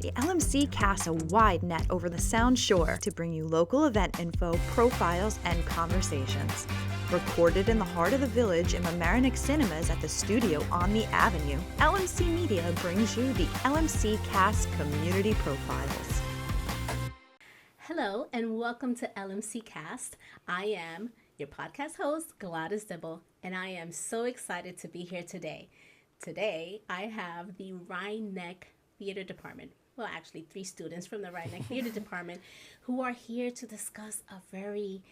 The LMC casts a wide net over the Sound Shore to bring you local event info, profiles, and conversations. Recorded in the heart of the village in Mamaroneck Cinemas at the studio on the Avenue, LMC Media brings you the LMC Cast Community Profiles. Hello and welcome to LMC Cast. I am your podcast host, Gladys Dibble, and I am so excited to be here today. Today, I have the Rhinebeck Theater Department. Well, actually, 3 students from the Rhinebeck Theater Department who are here to discuss a very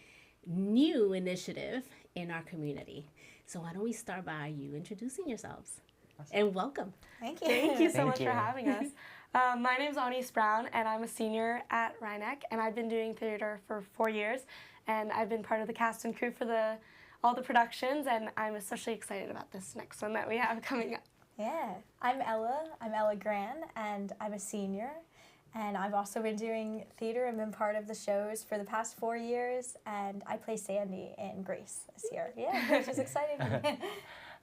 new initiative in our community. So why don't we start by you introducing yourselves? Awesome. And welcome. Thank you. Thank you so much for having us. My name's Anis Brown, and I'm a senior at Rhinebeck, and I've been doing theater for 4 years, and I've been part of the cast and crew for all the productions, and I'm especially excited about this next one that we have coming up. Yeah, I'm Ella Gran, and I'm a senior, and I've also been doing theater and been part of the shows for the past 4 years, and I play Sandy in Grace this year. Yeah, which is exciting.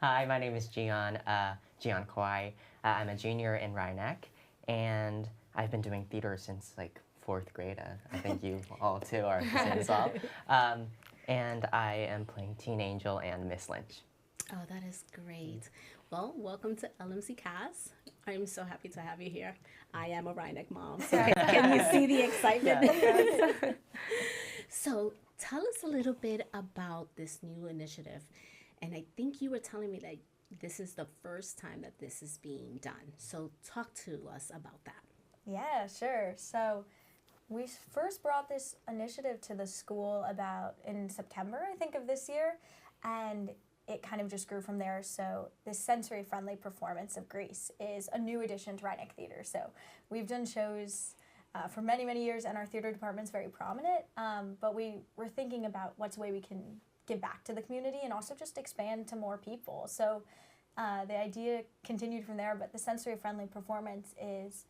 Hi, my name is Gian Kawai. I'm a junior in Rhinebeck, and I've been doing theater since like 4th grade. I think you all too are the same as well. And I am playing Teen Angel and Miss Lynch. Oh, that is great. Well, welcome to LMC Cast. I'm so happy to have you here. I am a Rhinebeck mom, so can you see the excitement? Yeah. So tell us a little bit about this new initiative. And I think you were telling me that this is the first time that this is being done. So talk to us about that. Yeah, sure. So we first brought this initiative to the school about in September, I think, of this year, and it kind of just grew from there. So this sensory-friendly performance of Grease is a new addition to Rhinebeck Theater. So we've done shows for many, many years, and our theater department's very prominent, but we were thinking about what's a way we can give back to the community and also just expand to more people. So the idea continued from there, but the sensory-friendly performance is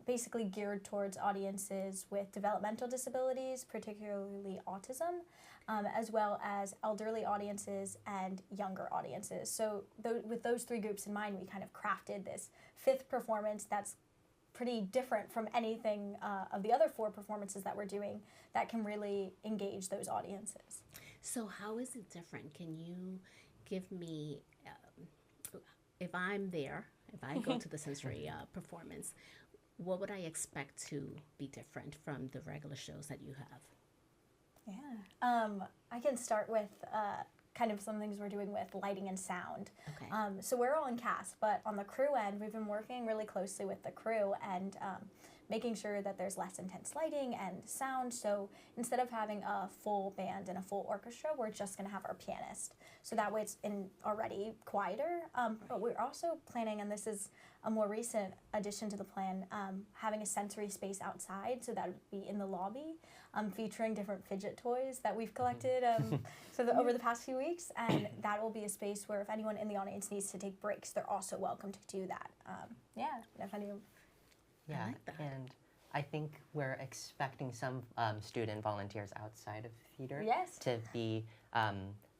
basically geared towards audiences with developmental disabilities, particularly autism, as well as elderly audiences and younger audiences. So with those 3 groups in mind, we kind of crafted this 5th performance that's pretty different from anything of the other 4 performances that we're doing that can really engage those audiences. So how is it different? Can you give me, if I'm there, if I go to the sensory performance, what would I expect to be different from the regular shows that you have? Yeah, I can start with kind of some things we're doing with lighting and sound. Okay. So we're all in cast, but on the crew end, we've been working really closely with the crew and making sure that there's less intense lighting and sound. So instead of having a full band and a full orchestra, we're just going to have our pianist. So that way it's already quieter. But we're also planning, and this is a more recent addition to the plan, having a sensory space outside. So that would be in the lobby, featuring different fidget toys that we've collected over the past few weeks. And that will be a space where if anyone in the audience needs to take breaks, they're also welcome to do that. If anyone... Yeah, I like that. And I think we're expecting some student volunteers outside of theater to be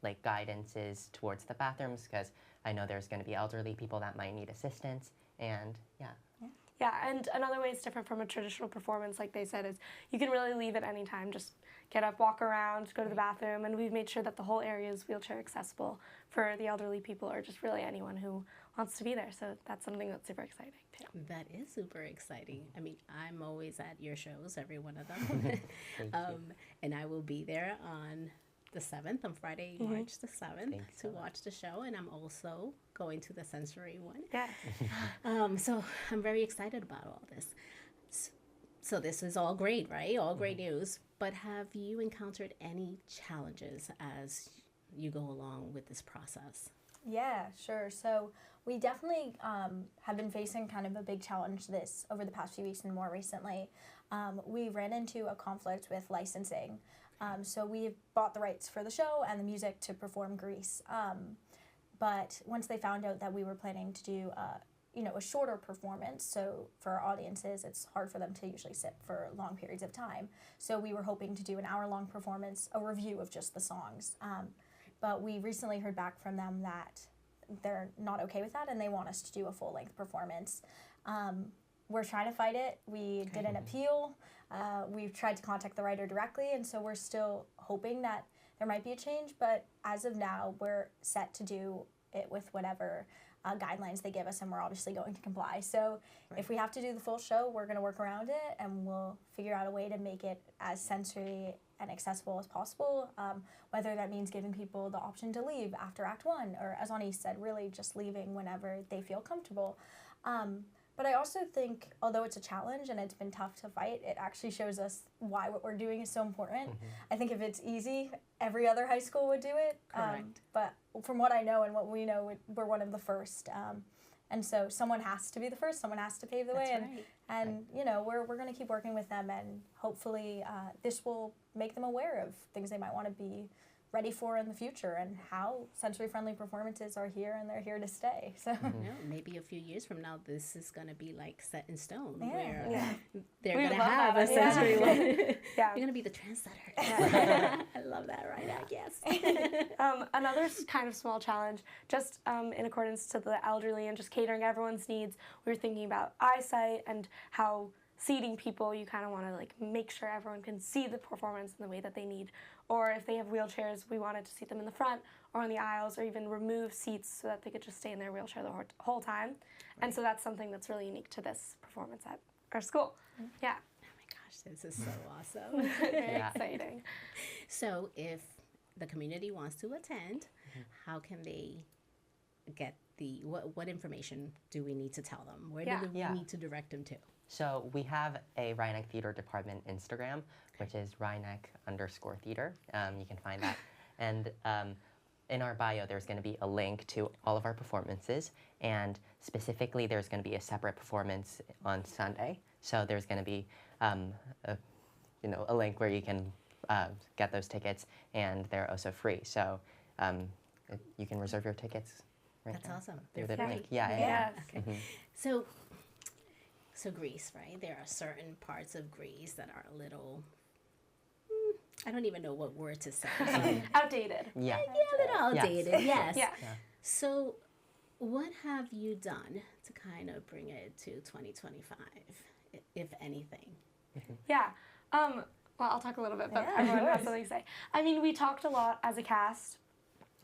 like guidances towards the bathrooms, because I know there's going to be elderly people that might need assistance, and Yeah, and another way it's different from a traditional performance, like they said, is you can really leave at any time. Just get up, walk around, go to the bathroom, and we've made sure that the whole area is wheelchair accessible for the elderly people or just really anyone who wants to be there. So that's something that's super exciting too. That is super exciting. I mean, I'm always at your shows, every one of them. And I will be there on the 7th, on Friday, March the 7th, to watch the show. And I'm also going to the sensory one. Yeah. So I'm very excited about all this. So this is all great, right? All great news. But have you encountered any challenges as you go along with this process? Yeah, sure. So we definitely have been facing kind of a big challenge over the past few weeks and more recently. We ran into a conflict with licensing. So we bought the rights for the show and the music to perform Grease. But once they found out that we were planning to do a shorter performance, so for our audiences, it's hard for them to usually sit for long periods of time. So we were hoping to do an hour-long performance, a review of just the songs. But we recently heard back from them that they're not okay with that and they want us to do a full-length performance. we're trying to fight it. We did an appeal. We've tried to contact the writer directly, and so we're still hoping that there might be a change, but as of now, we're set to do it with whatever guidelines they give us, and we're obviously going to comply. So if we have to do the full show, we're going to work around it, and we'll figure out a way to make it as sensory and accessible as possible, whether that means giving people the option to leave after Act 1, or as Ani said, really just leaving whenever they feel comfortable. But I also think, although it's a challenge and it's been tough to fight, it actually shows us why what we're doing is so important. I think if it's easy, every other high school would do it. Correct. But from what I know and what we know, we're one of the first. And so someone has to be the first, someone has to pave the way. That's And, right. you know, we're going to keep working with them, and hopefully this will make them aware of things they might want to be ready for in the future, and how sensory-friendly performances are here and they're here to stay. So You know, maybe a few years from now, this is going to be like set in stone, Yeah. where Yeah. they're We going to love have that. a sensory Yeah. one. Yeah. You're going to be the trendsetter. I love that, right? Yes. Another kind of small challenge, just in accordance to the elderly and just catering everyone's needs, we were thinking about eyesight and how seating people, you kind of want to like make sure everyone can see the performance in the way that they need. Or if they have wheelchairs, we wanted to seat them in the front or in the aisles, or even remove seats so that they could just stay in their wheelchair the whole time. And so that's something that's really unique to this performance at our school. Yeah, Oh my gosh, this is so awesome. very Yeah. exciting. So if the community wants to attend, how can they get the, what information do we need to tell them? Where Yeah. do we Yeah. need to direct them to? So we have a Rhinebeck Theater Department Instagram, which is Rhinebeck_theater. You can find that. And in our bio, there's going to be a link to all of our performances. And specifically, there's going to be a separate performance on Sunday. So there's going to be a link where you can get those tickets, and they're also free. So you can reserve your tickets right That's now. awesome. Through They're the free. link. Yeah. Yes. Okay. So Greece, right? There are certain parts of Greece that are a little, I don't even know what word to say. Outdated. Yeah. They're outdated, yes. Yeah. So what have you done to kind of bring it to 2025, if anything? Yeah. Well, I'll talk a little bit, but Yeah, everyone of has something to say. I mean, we talked a lot as a cast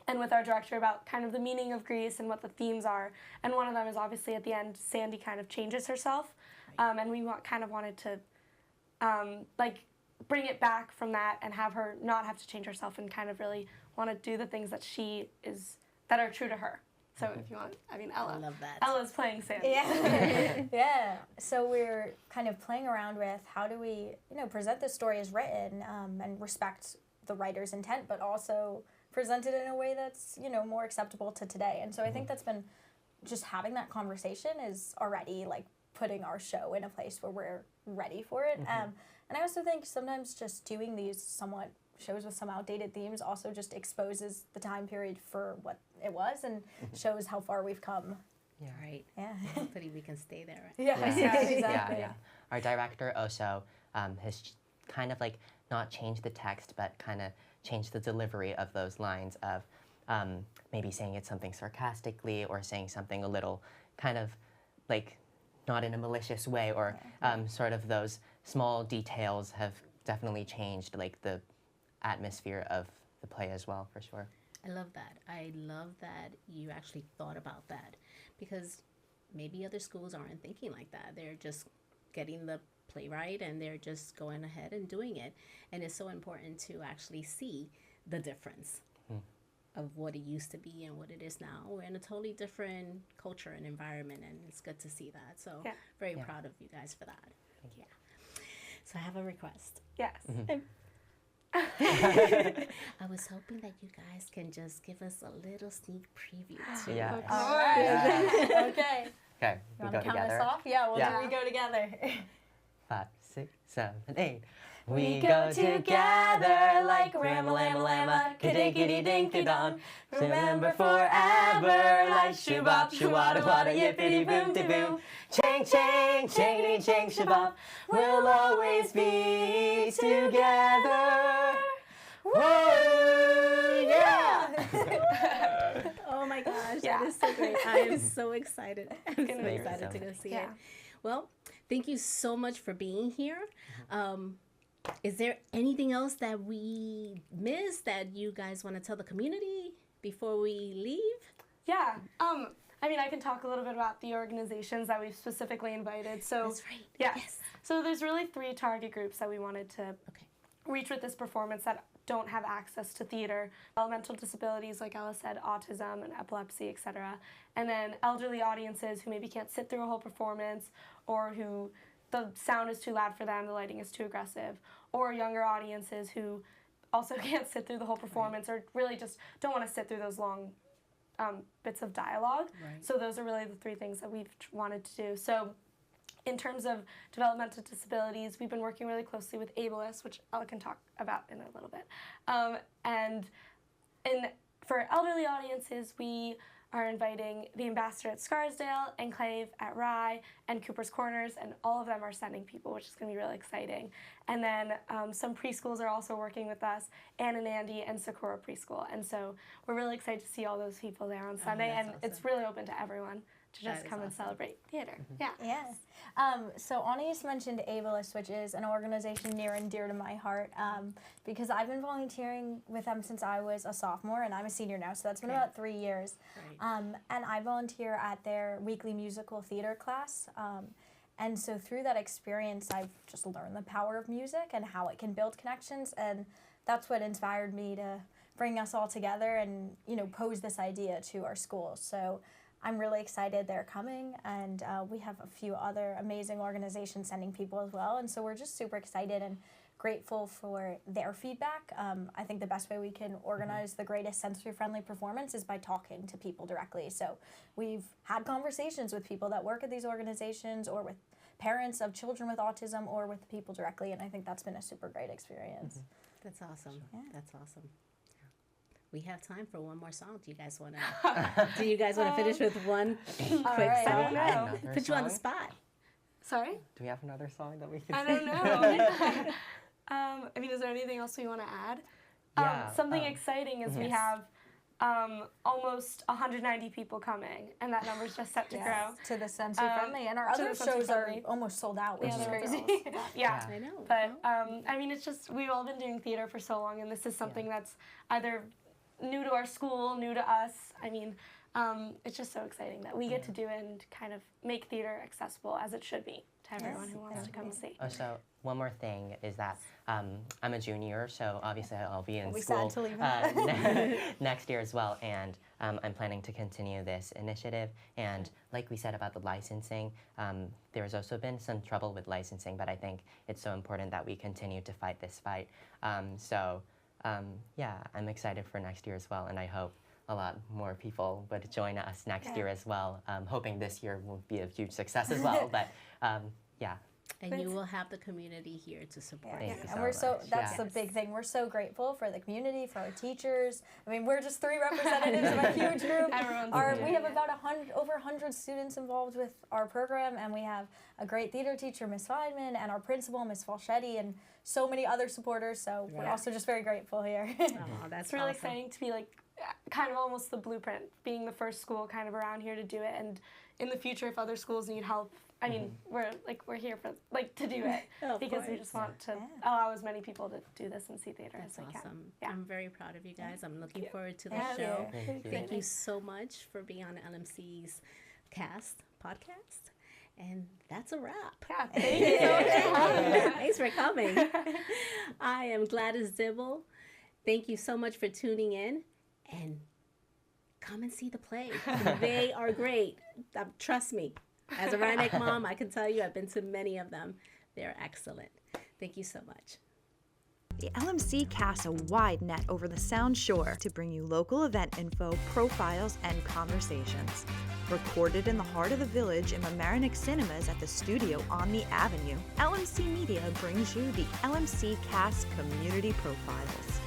and with our director about kind of the meaning of Greece and what the themes are. And one of them is obviously at the end, Sandy kind of changes herself. And we kind of wanted to bring it back from that and have her not have to change herself, and kind of really want to do the things that that are true to her. So if you want, I mean, Ella. I love that. Ella's playing Sandy. Yeah. Yeah. So we're kind of playing around with how do we, present this story as written, and respect the writer's intent, but also present it in a way that's, more acceptable to today. And so I think that's been just having that conversation is already like putting our show in a place where we're ready for it. And I also think sometimes just doing these shows with some outdated themes also just exposes the time period for what it was, and shows how far we've come. Yeah. Right. Yeah. Hopefully we can stay there. Right? Yeah, exactly. Yeah. Our director also has kind of like not changed the text, but kind of changed the delivery of those lines of maybe saying it something sarcastically, or saying something a little kind of like not in a malicious way, or sort of those small details have definitely changed like the atmosphere of the play as well, for sure. I love that. I love that you actually thought about that, because maybe other schools aren't thinking like that. They're just getting the playwright and they're just going ahead and doing it. And it's so important to actually see the difference of what it used to be and what it is now. We're in a totally different culture and environment, and it's good to see that. So very proud of you guys for that. Yeah. So I have a request. Yes. I was hoping that you guys can just give us a little sneak preview too. Yeah. All right. Okay. Okay, You we want go to count together. us off? Yeah, Yeah. we go together. 5, 6, 7, 8. We go together like Ram-a-lam-a-lamma, ka-dink-a-dee-dink-a-dong. Remember forever like shoo-bop, shoo-wada-wada, yippity-boom-de-boom. Chang, chang, changity, chang, shabop. We'll always be together. Whoa, yeah! Oh my gosh, Yeah. that is so great. I am so excited. I'm so gonna be excited to so go see Yeah. it. Well, Thank you so much for being here. Is there anything else that we missed that you guys want to tell the community before we leave? Yeah. I mean, I can talk a little bit about the organizations that we've specifically invited. So, That's right. Yeah. Yes. So there's really 3 target groups that we wanted to Okay. reach with this performance that don't have access to theater. Developmental disabilities, like Ella said, autism and epilepsy, etc. And then elderly audiences who maybe can't sit through a whole performance, or who the sound is too loud for them, the lighting is too aggressive, or younger audiences who also can't sit through the whole performance, or really just don't want to sit through those long bits of dialogue. Right. So those are really the 3 things that we've wanted to do. So in terms of developmental disabilities, we've been working really closely with ableists, which Ella can talk about in a little bit. And for elderly audiences, we are inviting the Ambassador at Scarsdale, Enclave at Rye, and Cooper's Corners, and all of them are sending people, which is going to be really exciting. And then some preschools are also working with us, Ann and Andy and Sakura Preschool. And so we're really excited to see all those people there on Sunday, and awesome. it's really open to everyone to just That is come and awesome. celebrate theater. Yeah. Yes. So Ani's mentioned Ableist, which is an organization near and dear to my heart, because I've been volunteering with them since I was a sophomore, and I'm a senior now, so that's been Okay. about 3 years. Right. And I volunteer at their weekly musical theater class. And so through that experience, I've just learned the power of music and how it can build connections, and that's what inspired me to bring us all together and, pose this idea to our school. So I'm really excited they're coming, and we have a few other amazing organizations sending people as well, and so we're just super excited and grateful for their feedback. I think the best way we can organize the greatest sensory-friendly performance is by talking to people directly. So we've had conversations with people that work at these organizations, or with parents of children with autism, or with people directly, and I think that's been a super great experience. That's awesome. Yeah. That's awesome. We have time for one more song. Do you guys want to finish with one quick right. song? I don't know. Another Put you on the song? spot. Sorry? Do we have another song that we can I sing? don't know. I mean, is there anything else we want to add? Yeah, Something exciting is we yes. have almost 190 people coming, and that number's just set to grow. To the sensory-friendly, and our to other the shows are sensory-friendly. almost sold out, which Yeah, is they're crazy. girls. Yeah. I know. But I mean, it's just, we've all been doing theater for so long, and this is something that's either new to our school, new to us. I mean, it's just so exciting that we get to do it and kind of make theater accessible as it should be to everyone who wants to come see. Oh, so one more thing is that I'm a junior, so obviously I'll be in We'll be school sad to leave next year as well, and I'm planning to continue this initiative. And like we said about the licensing, there's also been some trouble with licensing, but I think it's so important that we continue to fight this fight. Yeah, I'm excited for next year as well, and I hope a lot more people would join us next year as well. Hoping this year will be a huge success as well, but yeah. And you will have the community here to support Thank you. you And we're so, much. that's Yeah. the big thing. We're so grateful for the community, for our teachers. I mean, we're just 3 representatives of a huge group. Everyone's We have about over 100 students involved with our program, and we have a great theater teacher, Miss Feynman, and our principal, Miss Falchetti, and so many other supporters. So we're also just very grateful here. Oh, that's It's really awesome. exciting to be like kind of almost the blueprint, being the first school kind of around here to do it, and in the future if other schools need help, I mean, we're here for to do it Of because we course. just want to allow as many people to do this and see theater That's as they can. awesome. Yeah. I'm very proud of you guys. I'm looking forward to the Thank show. you. Thank you so much for being on LMC's Cast podcast. And that's a wrap. Yeah, thank you so much for having me. Thanks for coming. I am Gladys Dibble. Thank you so much for tuning in, and come and see the play. They are great. Trust me. As a Rhinebeck mom, I can tell you I've been to many of them. They're excellent. Thank you so much. The LMC casts a wide net over the Sound Shore to bring you local event info, profiles, and conversations. Recorded in the heart of the village in Mamaroneck Cinemas at the studio on the Avenue, LMC Media brings you the LMC Cast Community Profiles.